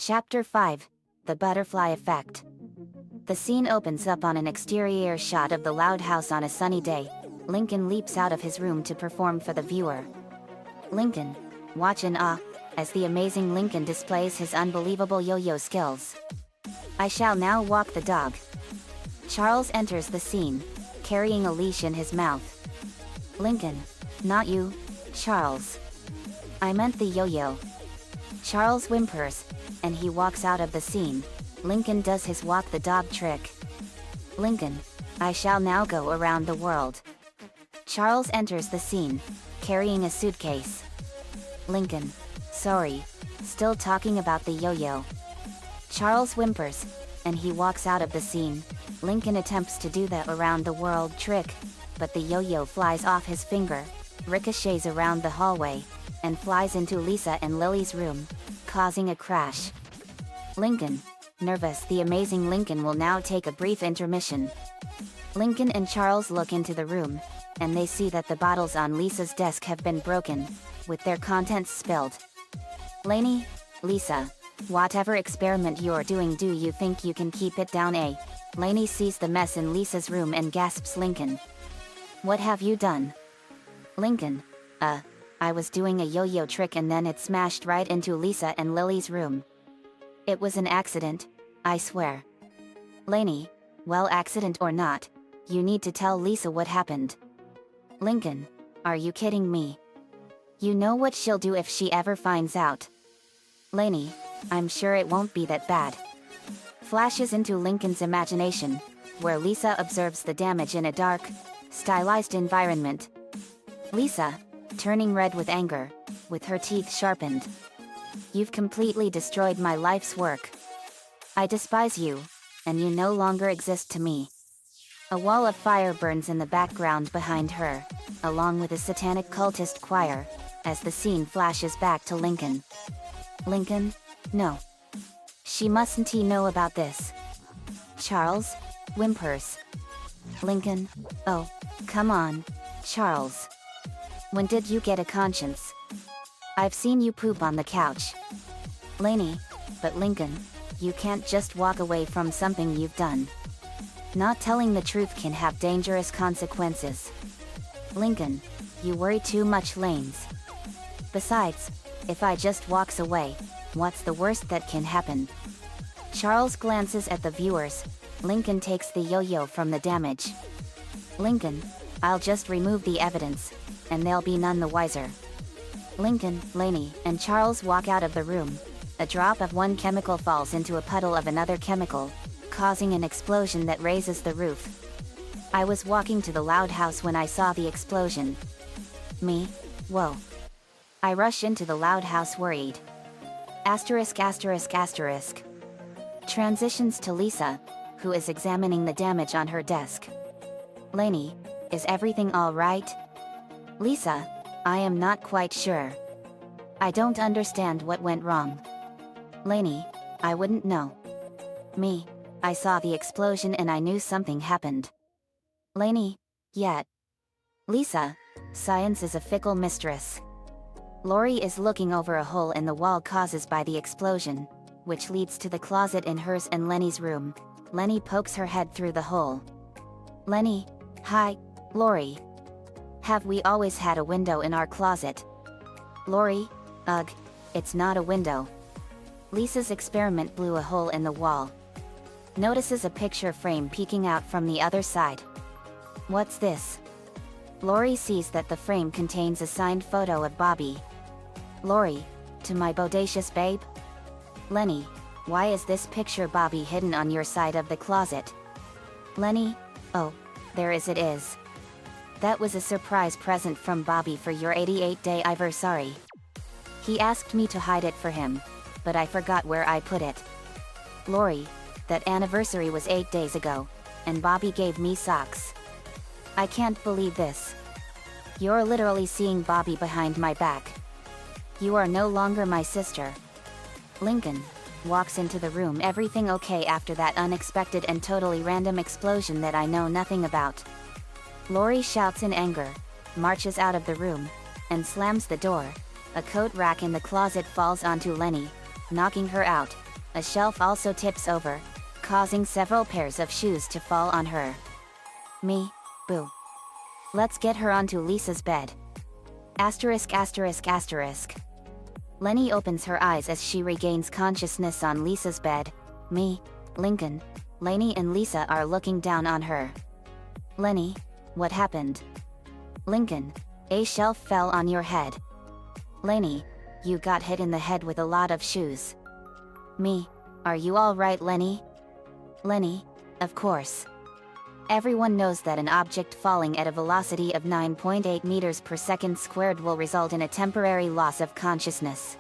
Chapter 5. The Butterfly Effect. The scene opens up on an exterior shot of the loud house on a sunny day. Lincoln leaps out of his room to perform for the viewer. Lincoln, watch in awe, as the amazing Lincoln displays his unbelievable yo-yo skills. I shall now walk the dog. Charles enters the scene, carrying a leash in his mouth. Lincoln, not you, Charles. I meant the yo-yo. Charles whimpers, and he walks out of the scene. Lincoln does his walk the dog trick. Lincoln, I shall now go around the world. Charles enters the scene, carrying a suitcase. Lincoln, sorry, still talking about the yo-yo. Charles whimpers, and he walks out of the scene. Lincoln attempts to do the around the world trick, but the yo-yo flies off his finger, ricochets around the hallway, and flies into Lisa and Lily's room, causing a crash. Lincoln, nervous, the amazing Lincoln will now take a brief intermission. Lincoln and Charles look into the room, and they see that the bottles on Lisa's desk have been broken, with their contents spilled. Lainey, Lisa, whatever experiment you're doing, do you think you can keep it down? Lainey sees the mess in Lisa's room and gasps, Lincoln, what have you done? Lincoln, I was doing a yo-yo trick and then it smashed right into Lisa and Lily's room. It was an accident, I swear. Lainey, well, accident or not, you need to tell Lisa what happened. Lincoln, are you kidding me? You know what she'll do if she ever finds out. Lainey, I'm sure it won't be that bad. Flashes into Lincoln's imagination, where Lisa observes the damage in a dark, stylized environment. Lisa, turning red with anger, with her teeth sharpened. You've completely destroyed my life's work. I despise you, and you no longer exist to me. A wall of fire burns in the background behind her, along with a satanic cultist choir, as the scene flashes back to Lincoln. Lincoln, no. She mustn't know about this. Charles, whimpers. Lincoln, oh, come on, Charles. When did you get a conscience? I've seen you poop on the couch. Lainey, but Lincoln, you can't just walk away from something you've done. Not telling the truth can have dangerous consequences. Lincoln, you worry too much, Lanes. Besides, if I just walks away, what's the worst that can happen? Charles glances at the viewers. Lincoln takes the yo-yo from the damage. Lincoln, I'll just remove the evidence, and they'll be none the wiser. Lincoln, Lainey, and Charles walk out of the room. A drop of one chemical falls into a puddle of another chemical, causing an explosion that raises the roof. I was walking to the loud house when I saw the explosion. Me? Whoa. I rush into the loud house worried. Asterisk asterisk asterisk. Transitions to Lisa, who is examining the damage on her desk. Lainey, is everything all right? Lisa, I am not quite sure. I don't understand what went wrong. Lainey, I wouldn't know. Me, I saw the explosion and I knew something happened. Lainey, yet. Lisa, science is a fickle mistress. Lori is looking over a hole in the wall caused by the explosion, which leads to the closet in hers and Lenny's room. Lenny pokes her head through the hole. Lenny, hi, Lori. Have we always had a window in our closet? Lori, ugh, it's not a window. Lisa's experiment blew a hole in the wall. Notices a picture frame peeking out from the other side. What's this? Lori sees that the frame contains a signed photo of Bobby. Lori, to my bodacious babe? Lenny, why is this picture Bobby hidden on your side of the closet? Lenny, oh, there it is. That was a surprise present from Bobby for your 88th anniversary. He asked me to hide it for him, but I forgot where I put it. Lori, that anniversary was 8 days ago, and Bobby gave me socks. I can't believe this. You're literally seeing Bobby behind my back. You are no longer my sister. Lincoln walks into the room. Everything okay after that unexpected and totally random explosion that I know nothing about? Lori shouts in anger, marches out of the room, and slams the door. A coat rack in the closet falls onto Lenny, knocking her out, A shelf also tips over, causing several pairs of shoes to fall on her. Me, boo. Let's get her onto Lisa's bed. Asterisk asterisk asterisk. Lenny opens her eyes as she regains consciousness on Lisa's bed. Me, Lincoln, Lainey and Lisa are looking down on her. Lenny, what happened? Lincoln, a shelf fell on your head. Lainey, you got hit in the head with a lot of shoes. Me, are you alright, Lenny? Lenny, of course. Everyone knows that an object falling at a velocity of 9.8 meters per second squared will result in a temporary loss of consciousness.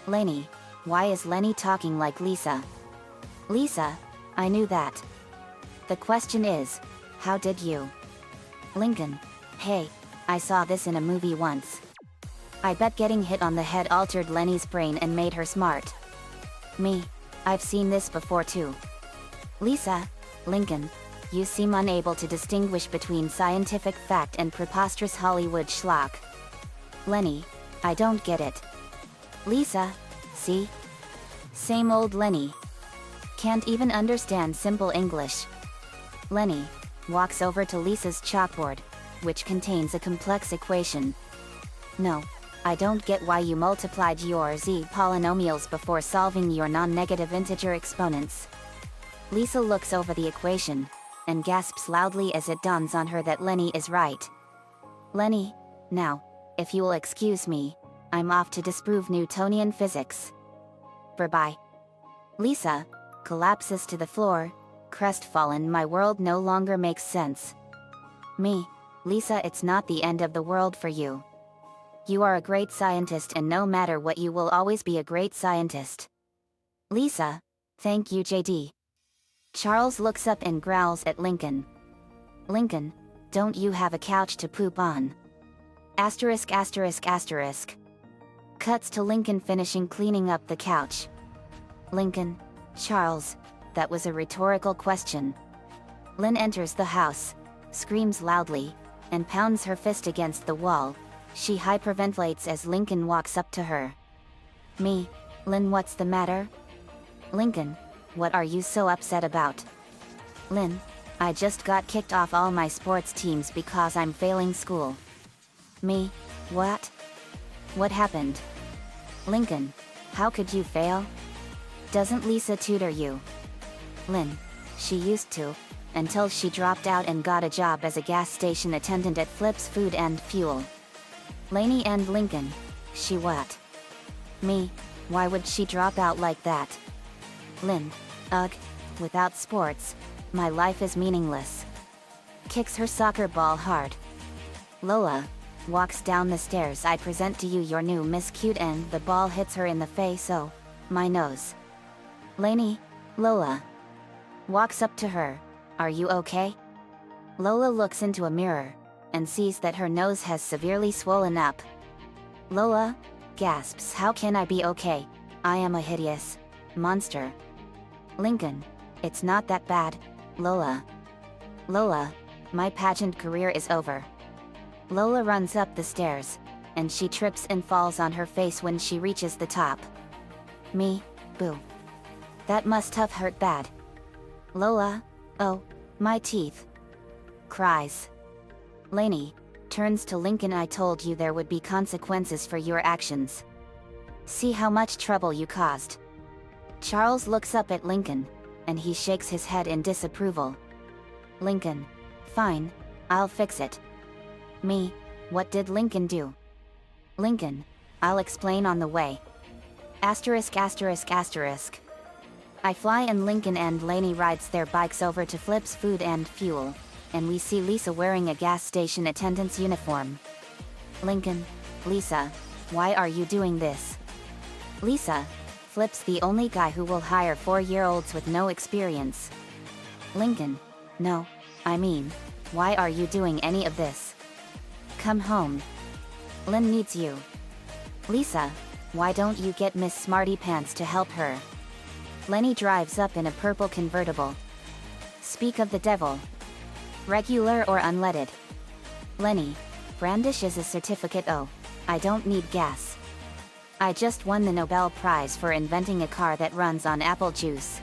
Lainey, why is Lenny talking like Lisa? Lisa, I knew that. The question is, how did you? Lincoln, hey, I saw this in a movie once. I bet getting hit on the head altered Lenny's brain and made her smart. Me, I've seen this before too. Lisa, Lincoln, you seem unable to distinguish between scientific fact and preposterous Hollywood schlock. Lenny, I don't get it. Lisa, see? Same old Lenny. Can't even understand simple English. Lenny walks over to Lisa's chalkboard, which contains a complex equation. No, I don't get why you multiplied your z polynomials before solving your non-negative integer exponents. Lisa looks over the equation, and gasps loudly as it dawns on her that Lenny is right. Lenny, now, if you'll excuse me, I'm off to disprove Newtonian physics. Bye-bye. Lisa collapses to the floor, crestfallen. My world no longer makes sense. Me, Lisa, it's not the end of the world for you. You are a great scientist, and no matter what you will always be a great scientist. Lisa, thank you, JD. Charles looks up and growls at Lincoln. Lincoln, don't you have a couch to poop on? Asterisk asterisk asterisk. Cuts to Lincoln finishing cleaning up the couch. Lincoln, Charles, that was a rhetorical question. Lynn enters the house, screams loudly, and pounds her fist against the wall. She hyperventilates as Lincoln walks up to her. Me, Lynn, what's the matter? Lincoln, what are you so upset about? Lynn, I just got kicked off all my sports teams because I'm failing school. Me, what? What happened? Lincoln, how could you fail? Doesn't Lisa tutor you? Lynn, she used to, until she dropped out and got a job as a gas station attendant at Flip's Food and Fuel. Lainey and Lincoln, she what? Me, why would she drop out like that? Lynn, ugh, without sports, my life is meaningless. Kicks her soccer ball hard. Lola walks down the stairs. I present to you your new Miss Cute, and the ball hits her in the face. Oh, my nose. Lainey, Lola walks up to her. Are you okay? Lola looks into a mirror and sees that her nose has severely swollen up. Lola gasps, how can I be okay? I am a hideous monster. Lincoln, it's not that bad, Lola. Lola, my pageant career is over. Lola runs up the stairs, and she trips and falls on her face when she reaches the top. Me, boo. That must have hurt bad. Lola, oh, my teeth. Cries. Lainey turns to Lincoln. I told you there would be consequences for your actions. See how much trouble you caused. Charles looks up at Lincoln, and he shakes his head in disapproval. Lincoln, fine, I'll fix it. Me, what did Lincoln do? Lincoln, I'll explain on the way. Asterisk asterisk asterisk. I fly, and Lincoln and Lainey rides their bikes over to Flip's Food and Fuel, and we see Lisa wearing a gas station attendant's uniform. Lincoln, Lisa, why are you doing this? Lisa, Flip's the only guy who will hire 4-year-olds with no experience. Lincoln, no, I mean, why are you doing any of this? Come home. Lynn needs you. Lisa, why don't you get Miss Smarty Pants to help her? Lenny drives up in a purple convertible. Speak of the devil. Regular or unleaded? Lenny brandishes a certificate. Oh, I don't need gas. I just won the Nobel Prize for inventing a car that runs on apple juice.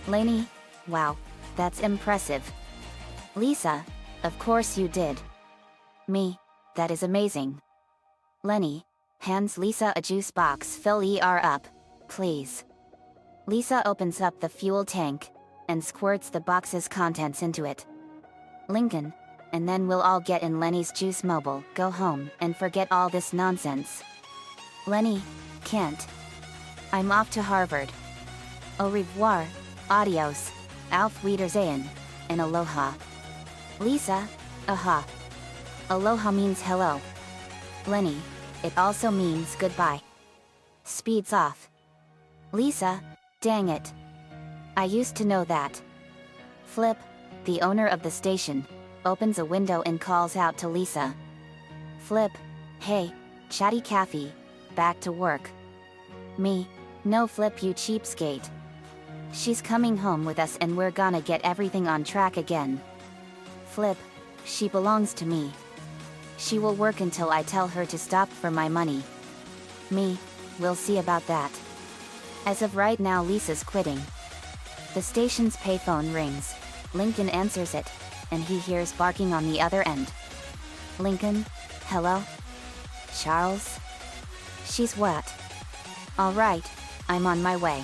Lainey, wow, that's impressive. Lisa, of course you did. Me, that is amazing. Lenny, hands Lisa a juice box. Fill ER up, please. Lisa opens up the fuel tank and squirts the box's contents into it. Lincoln, and then we'll all get in Lenny's juice mobile, go home, and forget all this nonsense. Lenny, can't. I'm off to Harvard. Au revoir, adios, auf Wiedersehen, and aloha. Lisa, aha. Aloha means hello. Lenny, it also means goodbye. Speeds off. Lisa, dang it. I used to know that. Flip, the owner of the station, opens a window and calls out to Lisa. Flip, hey, chatty Cathy, back to work. Me, no Flip you cheapskate. She's coming home with us and we're gonna get everything on track again. Flip, she belongs to me. She will work until I tell her to stop for my money. Me, we'll see about that. As of right now Lisa's quitting. The station's payphone rings. Lincoln answers it, and he hears barking on the other end. Lincoln, hello? Charles? She's what? Alright, I'm on my way.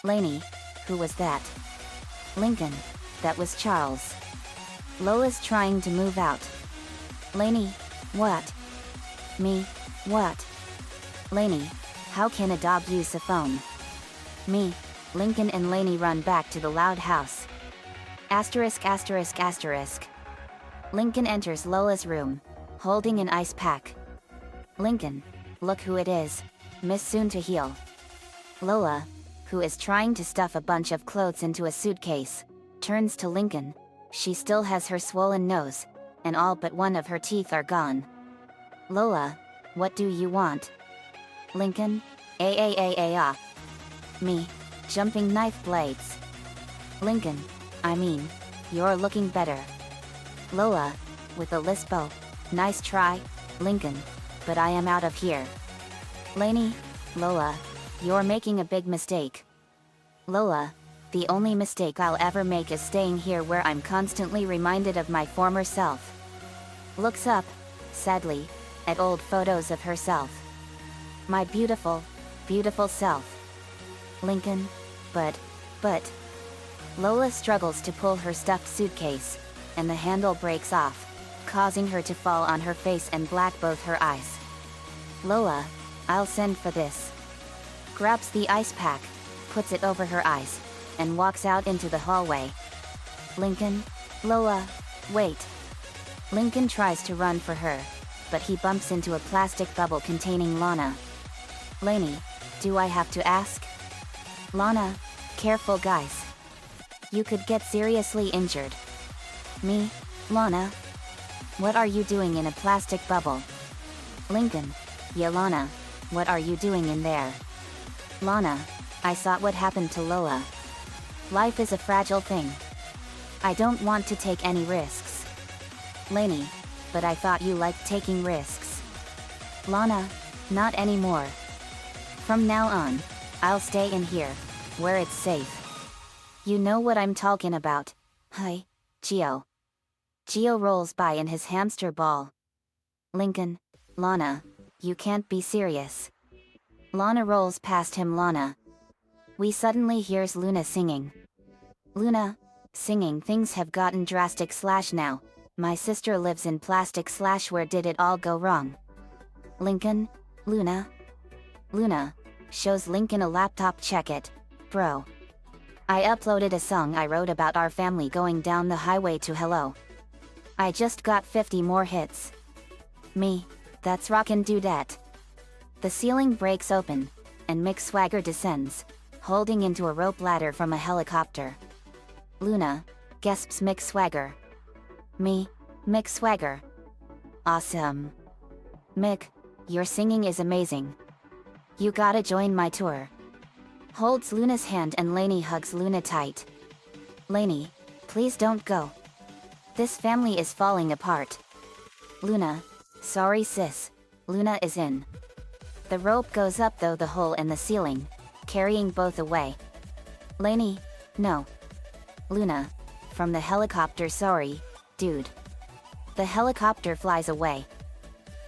Lainey, who was that? Lincoln, that was Charles. Lola's trying to move out. Lainey, what? Me, what? Lainey, how can a dog use a phone? Me, Lincoln and Lainey run back to the loud house. Asterisk asterisk asterisk. Lincoln enters Lola's room, holding an ice pack. Lincoln, look who it is, Miss Soon to Heal. Lola, who is trying to stuff a bunch of clothes into a suitcase, turns to Lincoln. She still has her swollen nose, and all but one of her teeth are gone. Lola, what do you want? Lincoln, ah. Me, jumping knife blades. Lincoln, I mean, you're looking better. Lola, with a lisp, oh, nice try, Lincoln, but I am out of here. Lainey, Lola, you're making a big mistake. Lola, the only mistake I'll ever make is staying here where I'm constantly reminded of my former self. Looks up, sadly, at old photos of herself. My beautiful, beautiful self. Lincoln, but. Lola struggles to pull her stuffed suitcase, and the handle breaks off, causing her to fall on her face and black both her eyes. Lola, I'll send for this. Grabs the ice pack, puts it over her eyes, and walks out into the hallway. Lincoln, Lola, wait. Lincoln tries to run for her, but he bumps into a plastic bubble containing Lana. Lainey, do I have to ask? Lana, careful guys. You could get seriously injured. Me, Lana? What are you doing in a plastic bubble? Lincoln, yeah Lana, what are you doing in there? Lana, I saw what happened to Lola. Life is a fragile thing. I don't want to take any risks. Lainey, but I thought you liked taking risks. Lana, not anymore. From now on, I'll stay in here, where it's safe. You know what I'm talking about. Hi, Gio. Gio rolls by in his hamster ball. Lincoln, Lana, you can't be serious. Lana rolls past him. Lana. We suddenly hears Luna singing. Luna, singing things have gotten drastic / now. My sister lives in plastic / where did it all go wrong? Lincoln, Luna. Luna, shows Lincoln a laptop. Check it, bro. I uploaded a song I wrote about our family going down the highway to hello. I just got 50 more hits. Me, that's rockin' dudette. The ceiling breaks open, and Mick Swagger descends, holding into a rope ladder from a helicopter. Luna, gasps Mick Swagger. Me, Mick Swagger. Awesome. Mick, your singing is amazing. You gotta join my tour. Holds Luna's hand and Lainey hugs Luna tight. Lainey, please don't go. This family is falling apart. Luna, sorry sis, Luna is in. The rope goes up though the hole in the ceiling, carrying both away. Lainey, no. Luna, from the helicopter, sorry, dude. The helicopter flies away.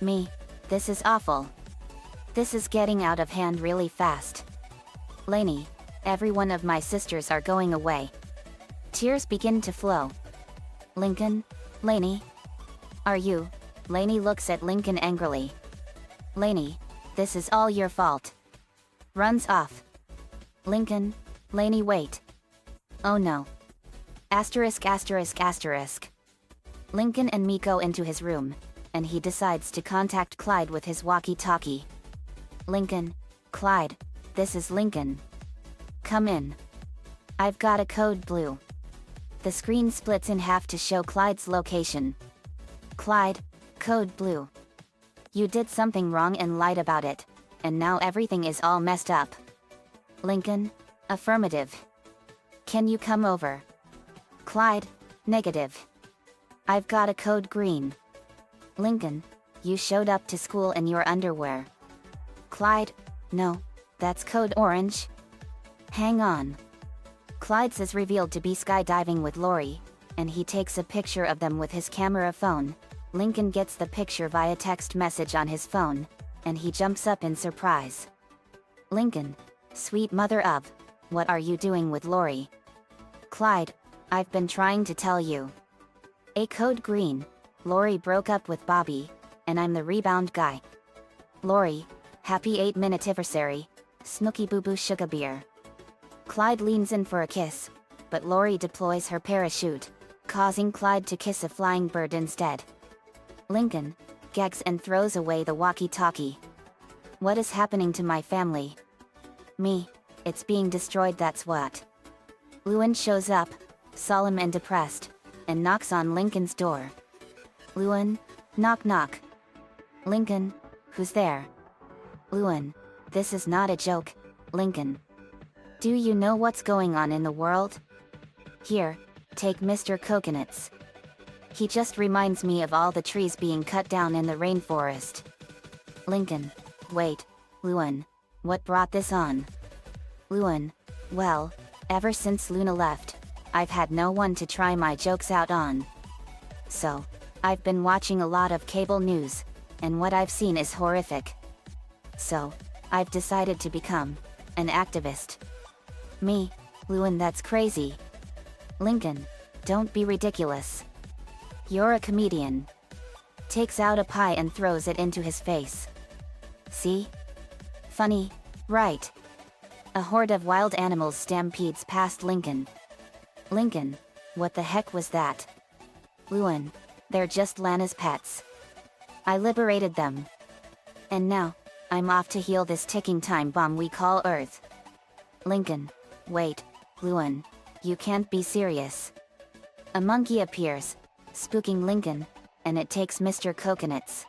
Me, this is awful. This is getting out of hand really fast. Lainey, every one of my sisters are going away. Tears begin to flow. Lincoln, Lainey. Are you? Lainey looks at Lincoln angrily. Lainey, this is all your fault. Runs off. Lincoln, Lainey, wait. Oh no. Asterisk asterisk asterisk. Lincoln and me go into his room, and he decides to contact Clyde with his walkie-talkie. Lincoln, Clyde, this is Lincoln. Come in. I've got a code blue. The screen splits in half to show Clyde's location. Clyde, code blue. You did something wrong and lied about it, and now everything is all messed up. Lincoln, affirmative. Can you come over? Clyde, negative. I've got a code green. Lincoln, you showed up to school in your underwear. Clyde, no, that's code orange. Hang on. Clyde's is revealed to be skydiving with Lori, and he takes a picture of them with his camera phone. Lincoln gets the picture via text message on his phone, and he jumps up in surprise. Lincoln, sweet mother of, what are you doing with Lori? Clyde, I've been trying to tell you. A code green, Lori broke up with Bobby, and I'm the rebound guy. Lori, happy 8th anniversary, Snooky Boo Boo Sugar Beer. Clyde leans in for a kiss, but Lori deploys her parachute, causing Clyde to kiss a flying bird instead. Lincoln gags and throws away the walkie-talkie. What is happening to my family? Me, it's being destroyed, that's what. Lewin shows up, solemn and depressed, and knocks on Lincoln's door. Lewin, knock knock. Lincoln, who's there? Lewin, this is not a joke, Lincoln. Do you know what's going on in the world? Here, take Mr. Coconuts. He just reminds me of all the trees being cut down in the rainforest. Lincoln, wait, Lewin, what brought this on? Lewin, well, ever since Luna left, I've had no one to try my jokes out on. So, I've been watching a lot of cable news, and what I've seen is horrific. So, I've decided to become an activist. Me, Lewin, that's crazy. Lincoln, don't be ridiculous. You're a comedian. Takes out a pie and throws it into his face. See? Funny, right? A horde of wild animals stampedes past Lincoln. Lincoln, what the heck was that? Lewin, they're just Lana's pets. I liberated them. And now, I'm off to heal this ticking time bomb we call Earth. Lincoln, wait, Lewin, you can't be serious. A monkey appears, spooking Lincoln, and it takes Mr. Coconuts.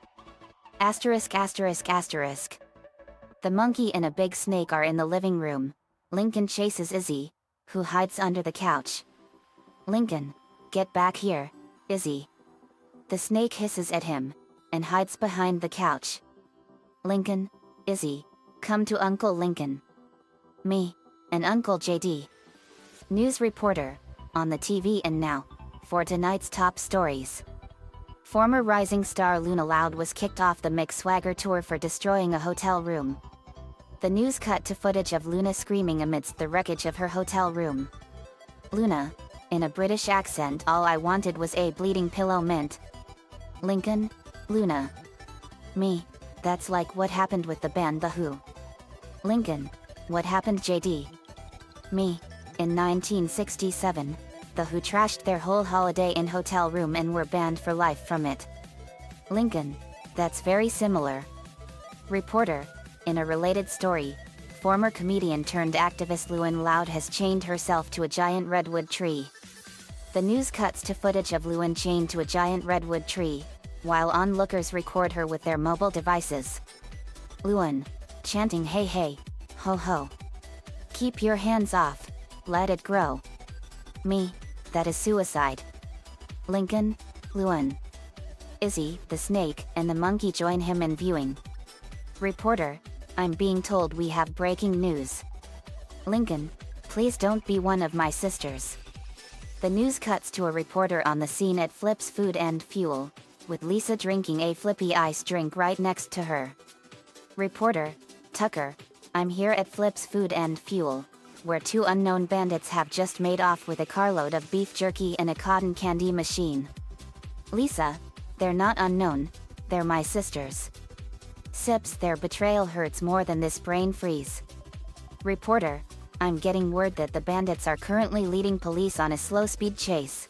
Asterisk asterisk asterisk. The monkey and a big snake are in the living room. Lincoln chases Izzy, who hides under the couch. Lincoln, get back here, Izzy. The snake hisses at him, and hides behind the couch. Lincoln, Izzy, come to Uncle Lincoln. Me, and Uncle JD. News reporter, on the TV and now, for tonight's top stories. Former rising star Luna Loud was kicked off the Mick Swagger tour for destroying a hotel room. The news cut to footage of Luna screaming amidst the wreckage of her hotel room. Luna, in a British accent, all I wanted was a bleeding pillow mint. Lincoln, Luna. Me, that's like what happened with the band The Who. Lincoln, what happened JD? Me, in 1967, The Who trashed their whole Holiday Inn hotel room and were banned for life from it. Lincoln, that's very similar. Reporter, in a related story, former comedian turned activist Lewin Loud has chained herself to a giant redwood tree. The news cuts to footage of Lewin chained to a giant redwood tree, while onlookers record her with their mobile devices. Lewin, chanting hey hey, ho ho. Keep your hands off, let it grow. Me, that is suicide. Lincoln, Lewin. Izzy, the snake, and the monkey join him in viewing. Reporter, I'm being told we have breaking news. Lincoln, please don't be one of my sisters. The news cuts to a reporter on the scene at Flip's Food and Fuel, with Lisa drinking a Flippy ice drink right next to her. Reporter, Tucker, I'm here at Flip's Food and Fuel, where two unknown bandits have just made off with a carload of beef jerky and a cotton candy machine. Lisa, they're not unknown, they're my sisters. Sips, their betrayal hurts more than this brain freeze. Reporter, I'm getting word that the bandits are currently leading police on a slow-speed chase.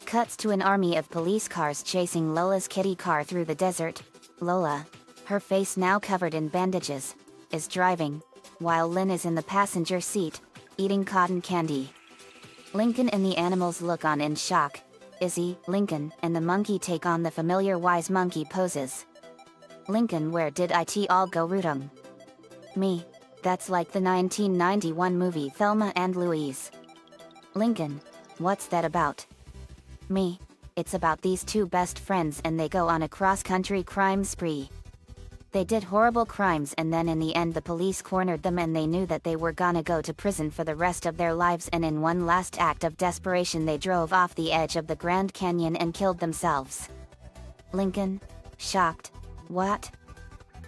Cuts to an army of police cars chasing Lola's kitty car through the desert. Lola, her face now covered in bandages, is driving, while Lynn is in the passenger seat, eating cotton candy. Lincoln and the animals look on in shock. Izzy, Lincoln, and the monkey take on the familiar wise monkey poses. Lincoln, where did it all go wrong? Me. That's like the 1991 movie Thelma and Louise. Lincoln, what's that about? Me. It's about these two best friends and they go on a cross-country crime spree. They did horrible crimes and then in the end the police cornered them and they knew that they were gonna go to prison for the rest of their lives, and in one last act of desperation they drove off the edge of the Grand Canyon and killed themselves. Lincoln, shocked. What?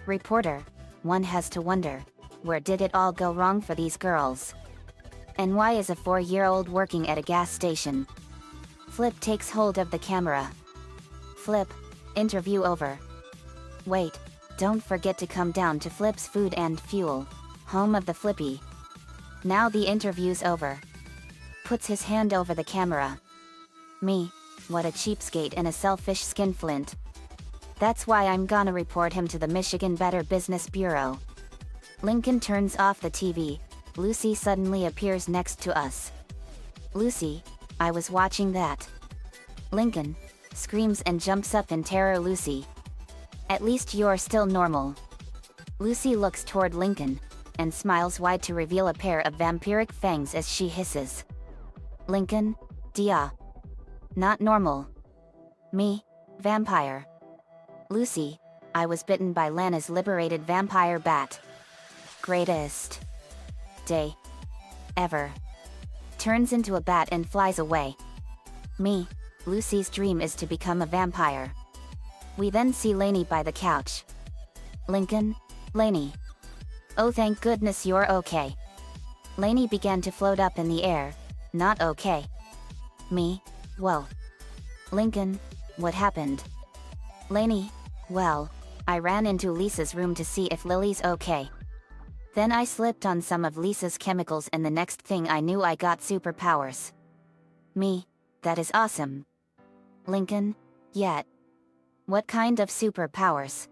Reporter, one has to wonder, where did it all go wrong for these girls? And why is a 4-year-old working at a gas station? Flip takes hold of the camera. Flip, interview over. Wait, don't forget to come down to Flip's Food and Fuel, home of the Flippy. Now the interview's over. Puts his hand over the camera. Me, what a cheapskate and a selfish skinflint. That's why I'm gonna report him to the Michigan Better Business Bureau. Lincoln turns off the TV. Lucy suddenly appears next to us. Lucy, I was watching that. Lincoln screams and jumps up in terror. Lucy, at least you're still normal. Lucy looks toward Lincoln and smiles wide to reveal a pair of vampiric fangs as she hisses. Lincoln, dia. Not normal. Me, vampire. Lucy, I was bitten by Lana's liberated vampire bat. Greatest day ever. Turns into a bat and flies away. Me, Lucy's dream is to become a vampire. We then see Lainey by the couch. Lincoln, Lainey. Oh, thank goodness you're okay. Lainey began to float up in the air. Not okay. Me, whoa. Lincoln, what happened? Lainey, well, I ran into Lisa's room to see if Lily's okay. Then I slipped on some of Lisa's chemicals and the next thing I knew I got superpowers. Me, that is awesome. Lincoln, yet. What kind of superpowers?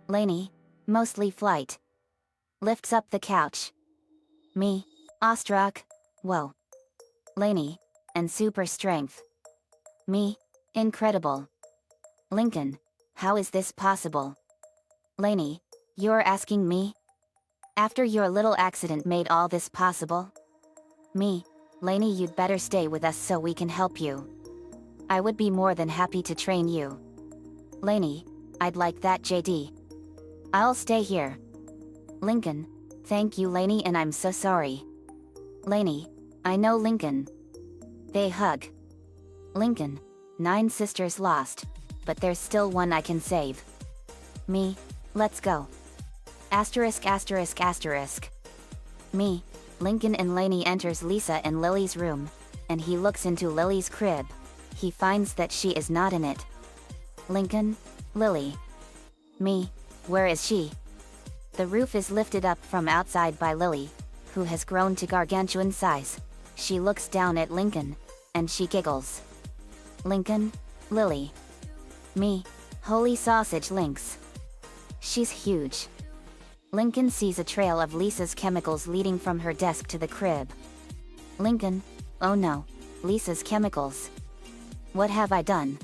Lainey, mostly flight. Lifts up the couch. Me, awestruck, whoa. Lainey, and super strength. Me, incredible. Lincoln, how is this possible? Lainey, you're asking me? After your little accident made all this possible? Me, Lainey, you'd better stay with us so we can help you. I would be more than happy to train you. Lainey, I'd like that, JD. I'll stay here. Lincoln, thank you, Lainey, and I'm so sorry. Lainey, I know, Lincoln. They hug. Lincoln, 9 sisters lost, but there's still one I can save. Me, let's go. Asterisk asterisk asterisk. Me, Lincoln, and Lainey enters Lisa and Lily's room, and he looks into Lily's crib. He finds that she is not in it. Lincoln, Lily. Me, where is she? The roof is lifted up from outside by Lily, who has grown to gargantuan size. She looks down at Lincoln, and she giggles. Lincoln, Lily. Me, holy sausage links. She's huge. Lincoln sees a trail of Lisa's chemicals leading from her desk to the crib. Lincoln, oh no, Lisa's chemicals. What have I done?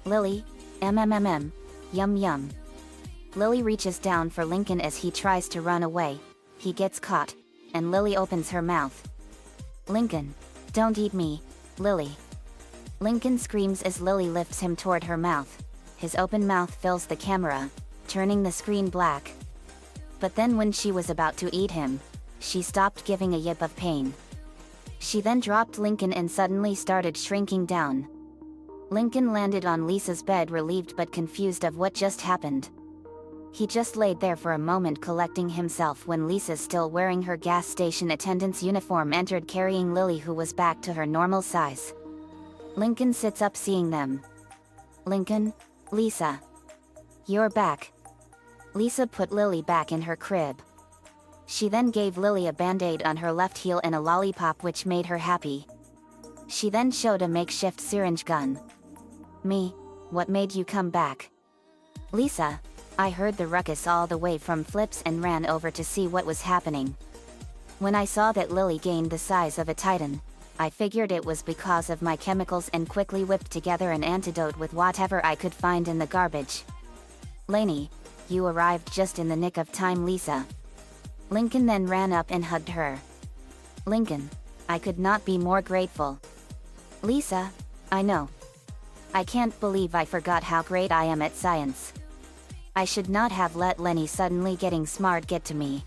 Lily, yum yum. Lily reaches down for Lincoln as he tries to run away. He gets caught, and Lily opens her mouth. Lincoln, don't eat me, Lily. Lincoln screams as Lily lifts him toward her mouth. His open mouth fills the camera, turning the screen black. But then when she was about to eat him, she stopped giving a yip of pain. She then dropped Lincoln and suddenly started shrinking down. Lincoln landed on Lisa's bed, relieved but confused of what just happened. He just laid there for a moment, collecting himself, when Lisa, still wearing her gas station attendant's uniform, entered carrying Lily, who was back to her normal size. Lincoln sits up seeing them. Lincoln, Lisa. You're back. Lisa put Lily back in her crib. She then gave Lily a band-aid on her left heel and a lollipop, which made her happy. She then showed a makeshift syringe gun. Me, what made you come back? Lisa, I heard the ruckus all the way from Flips and ran over to see what was happening. When I saw that Lily gained the size of a titan, I figured it was because of my chemicals and quickly whipped together an antidote with whatever I could find in the garbage. Lainey, you arrived just in the nick of time, Lisa. Lincoln then ran up and hugged her. Lincoln, I could not be more grateful. Lisa, I know. I can't believe I forgot how great I am at science. I should not have let Lenny suddenly getting smart get to me.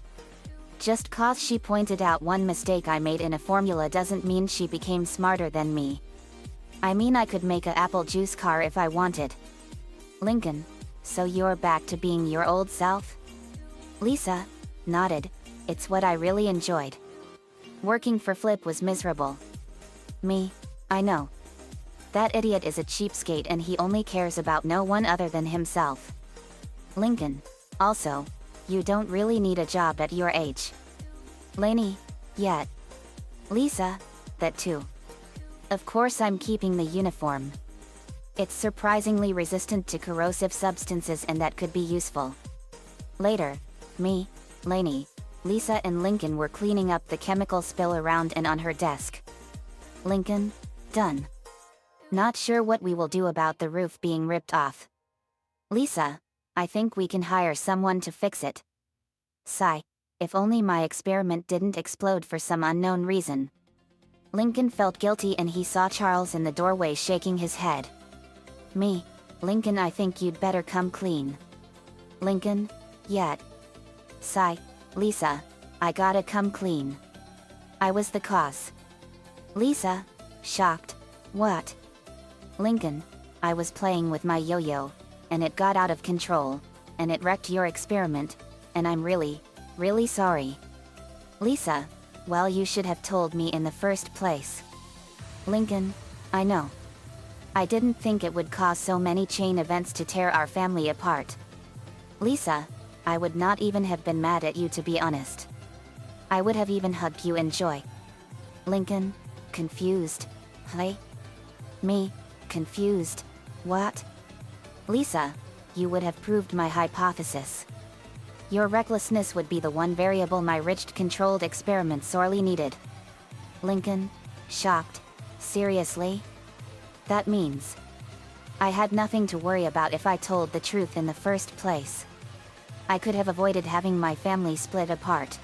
Just cause she pointed out one mistake I made in a formula doesn't mean she became smarter than me. I mean, I could make a apple juice car if I wanted. Lincoln, so you're back to being your old self? Lisa nodded. It's what I really enjoyed. Working for Flip was miserable. Me, I know. That idiot is a cheapskate and he only cares about no one other than himself. Lincoln, also, you don't really need a job at your age. Lainey, yet. Lisa, that too. Of course I'm keeping the uniform. It's surprisingly resistant to corrosive substances and that could be useful. Later, me, Lainey, Lisa and Lincoln were cleaning up the chemical spill around and on her desk. Lincoln, done. Not sure what we will do about the roof being ripped off. Lisa, I think we can hire someone to fix it. Sigh, if only my experiment didn't explode for some unknown reason. Lincoln felt guilty and he saw Charles in the doorway shaking his head. Me, Lincoln, I think you'd better come clean. Lincoln, yet. Sigh, Lisa, I gotta come clean. I was the cause. Lisa, shocked, what? Lincoln, I was playing with my yo-yo, and it got out of control, and it wrecked your experiment, and I'm really, really sorry. Lisa, well, you should have told me in the first place. Lincoln, I know. I didn't think it would cause so many chain events to tear our family apart. Lisa, I would not even have been mad at you, to be honest. I would have even hugged you in joy. Lincoln, confused. Hey? Me, confused. What? Lisa, you would have proved my hypothesis. Your recklessness would be the one variable my rigid controlled experiment sorely needed. Lincoln, shocked. Seriously? That means I had nothing to worry about if I told the truth in the first place. I could have avoided having my family split apart.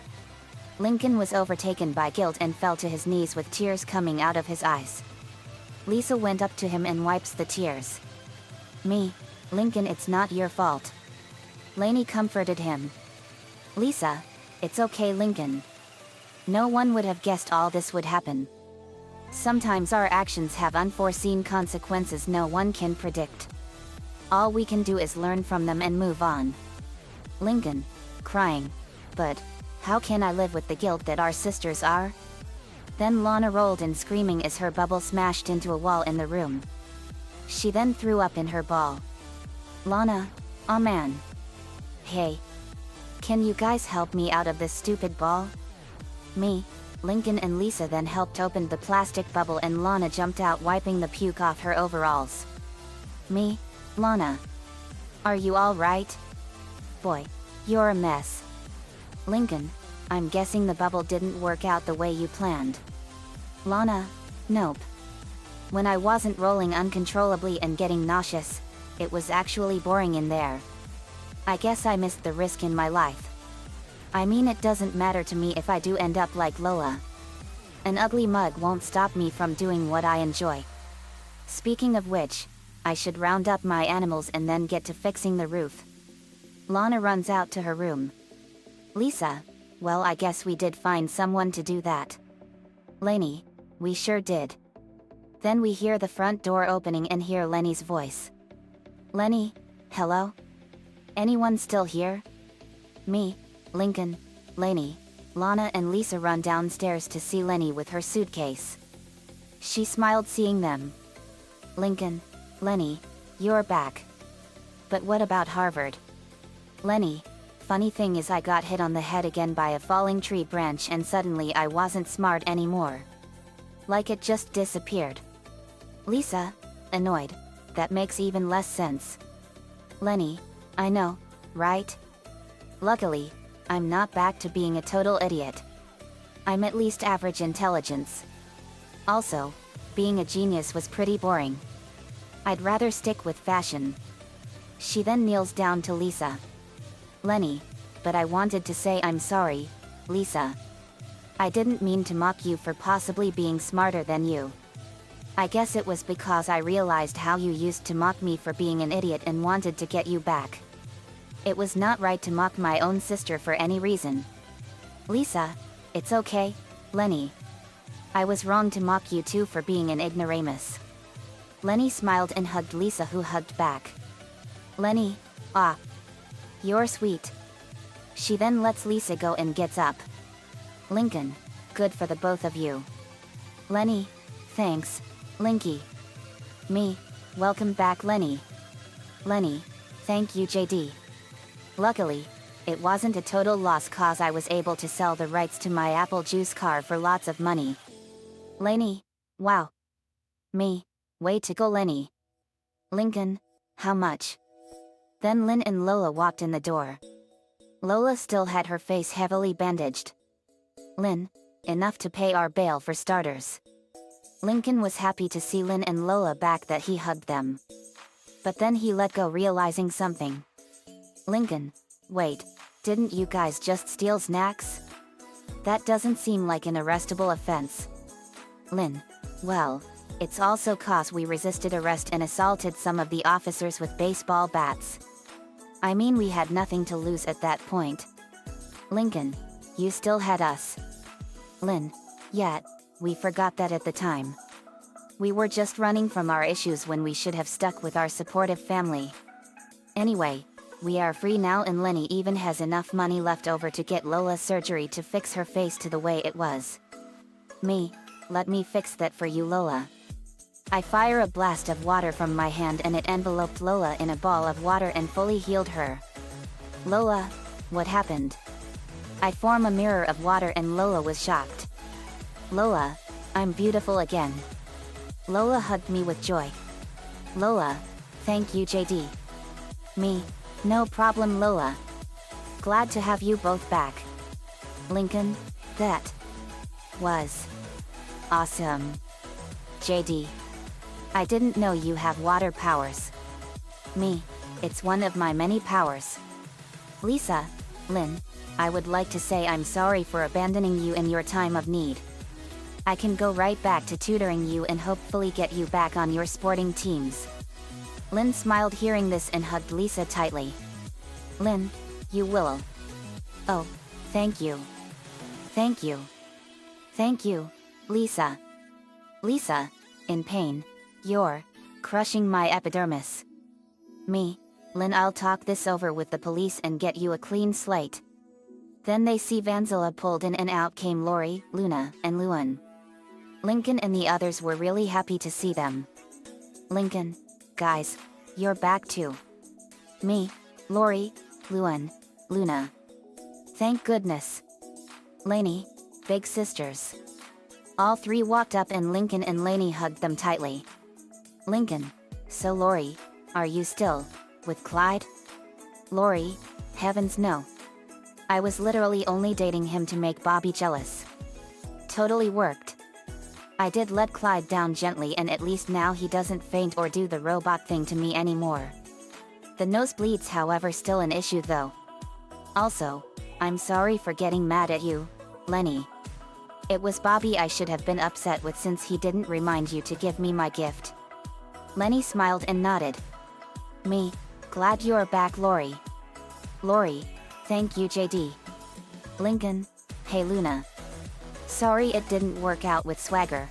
Lincoln was overtaken by guilt and fell to his knees with tears coming out of his eyes. Lisa went up to him and wipes the tears. Me, Lincoln, it's not your fault. Lainey comforted him. Lisa, it's okay, Lincoln. No one would have guessed all this would happen. Sometimes our actions have unforeseen consequences no one can predict. All we can do is learn from them and move on. Lincoln, crying, but how can I live with the guilt that our sisters are? Then Lana rolled in screaming as her bubble smashed into a wall in the room. She then threw up in her ball. Lana, oh man. Hey. Can you guys help me out of this stupid ball? Me, Lincoln and Lisa then helped open the plastic bubble and Lana jumped out wiping the puke off her overalls. Me, Lana. Are you all right? Boy, you're a mess. Lincoln, I'm guessing the bubble didn't work out the way you planned. Lana, nope. When I wasn't rolling uncontrollably and getting nauseous, it was actually boring in there. I guess I missed the risk in my life. I mean, it doesn't matter to me if I do end up like Lola. An ugly mug won't stop me from doing what I enjoy. Speaking of which, I should round up my animals and then get to fixing the roof. Lana runs out to her room. Lisa, well, I guess we did find someone to do that. Lenny, we sure did. Then we hear the front door opening and hear Lenny's voice. Lenny, hello? Anyone still here? Me, Lincoln, Lenny, Lana and Lisa run downstairs to see Lenny with her suitcase. She smiled seeing them. Lincoln, Lenny, you're back. But what about Harvard? Lenny, funny thing is I got hit on the head again by a falling tree branch and suddenly I wasn't smart anymore. Like it just disappeared. Lisa, annoyed, that makes even less sense. Lenny, I know, right? Luckily, I'm not back to being a total idiot. I'm at least average intelligence. Also, being a genius was pretty boring. I'd rather stick with fashion. She then kneels down to Lisa. Lenny, but I wanted to say I'm sorry, Lisa. I didn't mean to mock you for possibly being smarter than you. I guess it was because I realized how you used to mock me for being an idiot and wanted to get you back. It was not right to mock my own sister for any reason. Lisa, it's okay, Lenny. I was wrong to mock you too for being an ignoramus. Lenny smiled and hugged Lisa, who hugged back. Lenny, ah. You're sweet. She then lets Lisa go and gets up. Lincoln, good for the both of you. Lenny, thanks, Linky. Me, welcome back Lenny. Lenny, thank you JD. Luckily, it wasn't a total loss cause I was able to sell the rights to my apple juice car for lots of money. Lenny, wow. Me, way to go Lenny. Lincoln, how much? Then Lynn and Lola walked in the door. Lola still had her face heavily bandaged. Lynn, enough to pay our bail for starters. Lincoln was happy to see Lynn and Lola back that he hugged them. But then he let go realizing something. Lincoln, wait, didn't you guys just steal snacks? That doesn't seem like an arrestable offense. Lynn, well, it's also cause we resisted arrest and assaulted some of the officers with baseball bats. I mean we had nothing to lose at that point. Lincoln, you still had us. Lynn, yet, we forgot that at the time. We were just running from our issues when we should have stuck with our supportive family. Anyway, we are free now and Lenny even has enough money left over to get Lola surgery to fix her face to the way it was. Me, let me fix that for you Lola. I fire a blast of water from my hand and it enveloped Lola in a ball of water and fully healed her. Lola, what happened? I form a mirror of water and Lola was shocked. Lola, I'm beautiful again. Lola hugged me with joy. Lola, thank you JD. Me, no problem Lola. Glad to have you both back. Lincoln, that was awesome. JD. I didn't know you have water powers. Me, it's one of my many powers. Lisa, Lynn, I would like to say I'm sorry for abandoning you in your time of need. I can go right back to tutoring you and hopefully get you back on your sporting teams. Lynn smiled hearing this and hugged Lisa tightly. Lynn, you will. Oh, thank you. Thank you. Thank you, Lisa. Lisa, in pain. You're crushing my epidermis. Me, Lynn, I'll talk this over with the police and get you a clean slate. Then they see Vanzilla pulled in and out came Lori, Luna, and Luan. Lincoln and the others were really happy to see them. Lincoln, guys, you're back too. Me, Lori, Luan, Luna. Thank goodness. Lainey, big sisters. All three walked up and Lincoln and Lainey hugged them tightly. Lincoln, so Lori, are you still with Clyde? Lori, heavens no. I was literally only dating him to make Bobby jealous. Totally worked. I did let Clyde down gently and at least now he doesn't faint or do the robot thing to me anymore. The nosebleeds however still an issue though. Also, I'm sorry for getting mad at you, Lenny. It was Bobby I should have been upset with since he didn't remind you to give me my gift. Lenny smiled and nodded. Me, glad you're back Lori. Lori, thank you JD. Lincoln, hey Luna. Sorry it didn't work out with Swagger.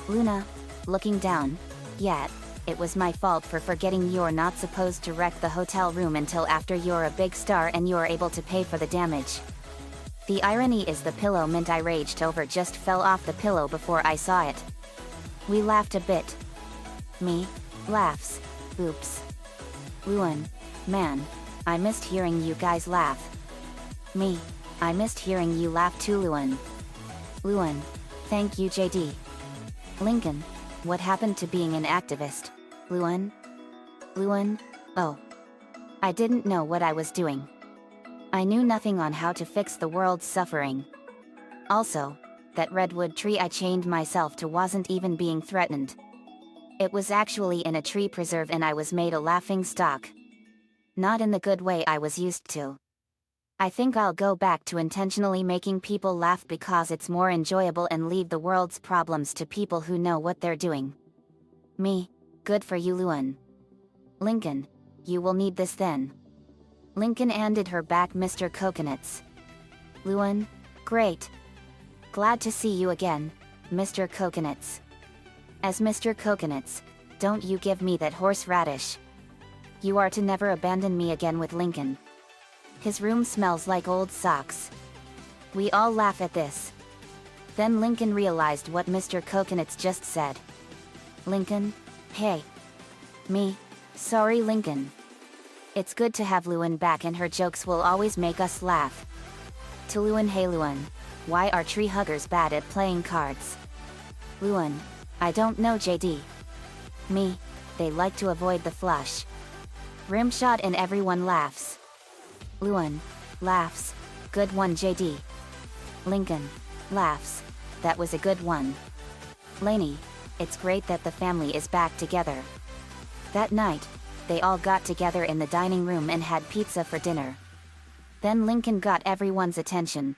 Luna, looking down, yet, it was my fault for forgetting you're not supposed to wreck the hotel room until after you're a big star and you're able to pay for the damage. The irony is the pillow mint I raged over just fell off the pillow before I saw it. We laughed a bit. Me, laughs, oops. Luan, man, I missed hearing you guys laugh. Me, I missed hearing you laugh too Luan. Luan, thank you JD. Lincoln, what happened to being an activist? Luan? Luan, oh. I didn't know what I was doing. I knew nothing on how to fix the world's suffering. Also, that redwood tree I chained myself to wasn't even being threatened. It was actually in a tree preserve and I was made a laughing stock. Not in the good way I was used to. I think I'll go back to intentionally making people laugh because it's more enjoyable and leave the world's problems to people who know what they're doing. Me, good for you Luan. Lincoln, you will need this then. Lincoln handed her back Mr. Coconuts. Luan, great. Glad to see you again, Mr. Coconuts. As Mr. Coconuts, don't you give me that horseradish. You are to never abandon me again with Lincoln. His room smells like old socks. We all laugh at this. Then Lincoln realized what Mr. Coconuts just said. Lincoln, hey. Me, sorry Lincoln. It's good to have Luan back and her jokes will always make us laugh. To Luan, hey Luan, why are tree huggers bad at playing cards? Luan, I don't know JD. Me, they like to avoid the flush. Rimshot and everyone laughs. Luan, laughs, good one JD. Lincoln, laughs, that was a good one. Lainey, it's great that the family is back together. That night, they all got together in the dining room and had pizza for dinner. Then Lincoln got everyone's attention.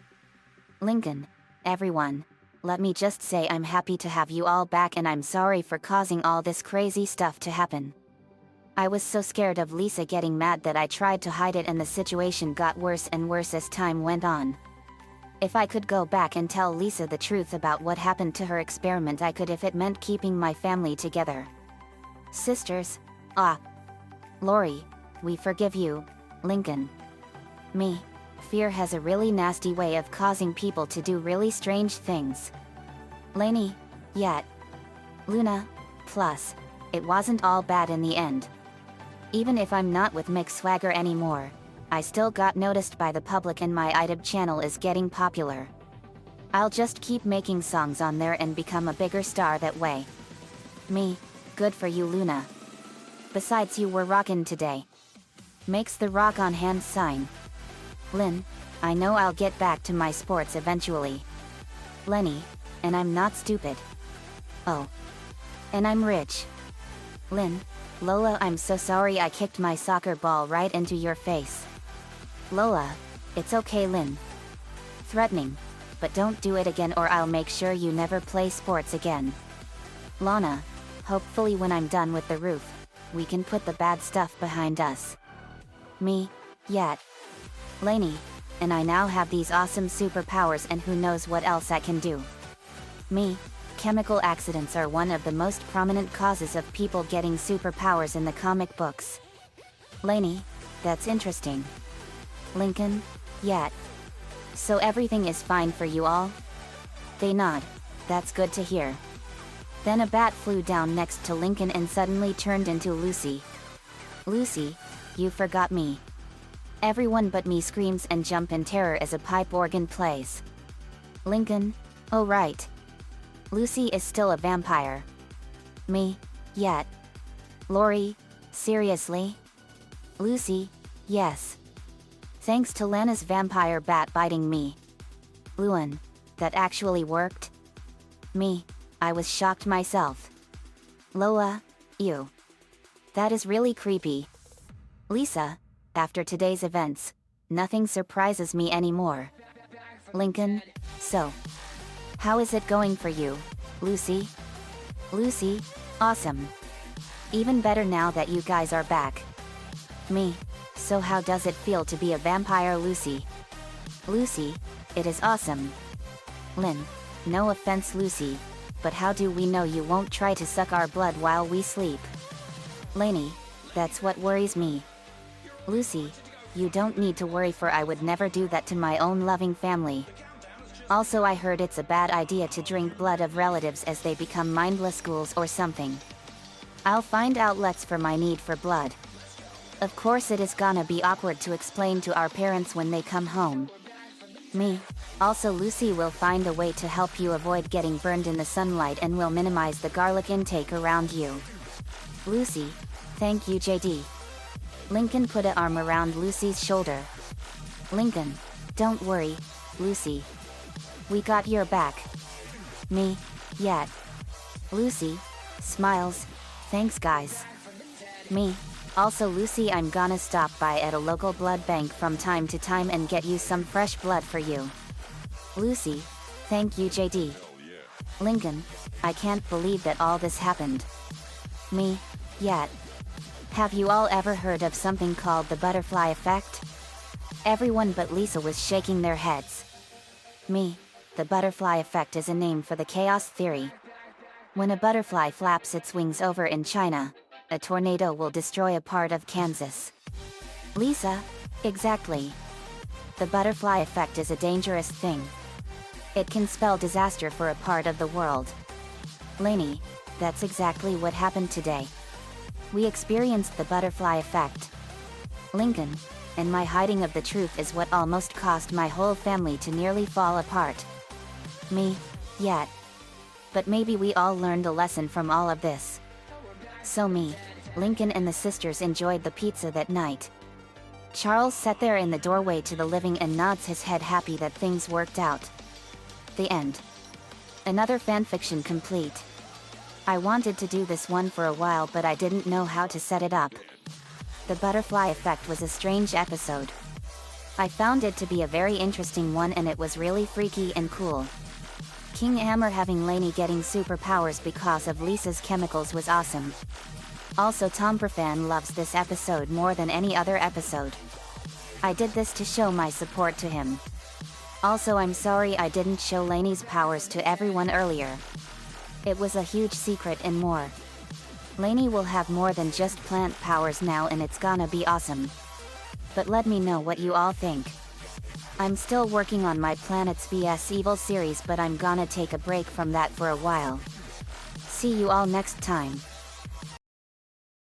Lincoln, everyone, let me just say I'm happy to have you all back and I'm sorry for causing all this crazy stuff to happen. I was so scared of Lisa getting mad that I tried to hide it and the situation got worse and worse as time went on. If I could go back and tell Lisa the truth about what happened to her experiment I could if it meant keeping my family together. Sisters, Lori, we forgive you, Lincoln. Me, fear has a really nasty way of causing people to do really strange things. Lainey, yet. Luna, plus, it wasn't all bad in the end. Even if I'm not with Mick Swagger anymore, I still got noticed by the public and my YouTube channel is getting popular. I'll just keep making songs on there and become a bigger star that way. Me, good for you Luna. Besides you were rockin' today. Makes the rock on hand sign. Lynn, I know I'll get back to my sports eventually. Lenny, and I'm not stupid. Oh. And I'm rich. Lynn, Lola, I'm so sorry I kicked my soccer ball right into your face. Lola, it's okay Lynn. Threatening, but don't do it again or I'll make sure you never play sports again. Lana, hopefully when I'm done with the roof, we can put the bad stuff behind us. Me, yet. Lainey, and I now have these awesome superpowers and who knows what else I can do. Me, chemical accidents are one of the most prominent causes of people getting superpowers in the comic books. Lainey, that's interesting. Lincoln, yet. So everything is fine for you all? They nod, that's good to hear. Then a bat flew down next to Lincoln and suddenly turned into Lucy. Lucy, you forgot me. Everyone but me screams and jump in terror as a pipe organ plays. Lincoln, oh right. Lucy is still a vampire. Me, yet. Lori, seriously? Lucy, yes. Thanks to Lana's vampire bat biting me. Luan, that actually worked? Me, I was shocked myself. Lola, ew. That is really creepy. Lisa, after today's events, nothing surprises me anymore. Lincoln, so. How is it going for you, Lucy? Lucy, awesome. Even better now that you guys are back. Me, so how does it feel to be a vampire Lucy? Lucy, it is awesome. Lynn, no offense Lucy, but how do we know you won't try to suck our blood while we sleep? Lainey, that's what worries me. Lucy, you don't need to worry, for I would never do that to my own loving family. Also, I heard it's a bad idea to drink blood of relatives as they become mindless ghouls or something. I'll find outlets for my need for blood. Of course it is gonna be awkward to explain to our parents when they come home. Me. Also Lucy will find a way to help you avoid getting burned in the sunlight and will minimize the garlic intake around you. Lucy, thank you JD. Lincoln put an arm around Lucy's shoulder. Lincoln, don't worry, Lucy. We got your back. Me, yet. Lucy, smiles, thanks guys. Me, also Lucy, I'm gonna stop by at a local blood bank from time to time and get you some fresh blood for you. Lucy, thank you JD. Lincoln, I can't believe that all this happened. Me, yet. Have you all ever heard of something called the butterfly effect? Everyone but Lisa was shaking their heads. Me, the butterfly effect is a name for the chaos theory. When a butterfly flaps its wings over in China, a tornado will destroy a part of Kansas. Lisa, exactly. The butterfly effect is a dangerous thing. It can spell disaster for a part of the world. Lainey, that's exactly what happened today. We experienced the butterfly effect. Lincoln, and my hiding of the truth is what almost caused my whole family to nearly fall apart. Me, yet. But maybe we all learned a lesson from all of this. So me, Lincoln and the sisters enjoyed the pizza that night. Charles sat there in the doorway to the living and nods his head, happy that things worked out. The end. Another fanfiction complete. I wanted to do this one for a while, but I didn't know how to set it up. The butterfly effect was a strange episode. I found it to be a very interesting one, and it was really freaky and cool. King Hammer having Lainey getting superpowers because of Lisa's chemicals was awesome. Also Tomperfan loves this episode more than any other episode. I did this to show my support to him. Also I'm sorry I didn't show Lainey's powers to everyone earlier. It was a huge secret and more. Lainey will have more than just plant powers now, and it's gonna be awesome. But let me know what you all think. I'm still working on my Planets vs Evil series, but I'm gonna take a break from that for a while. See you all next time.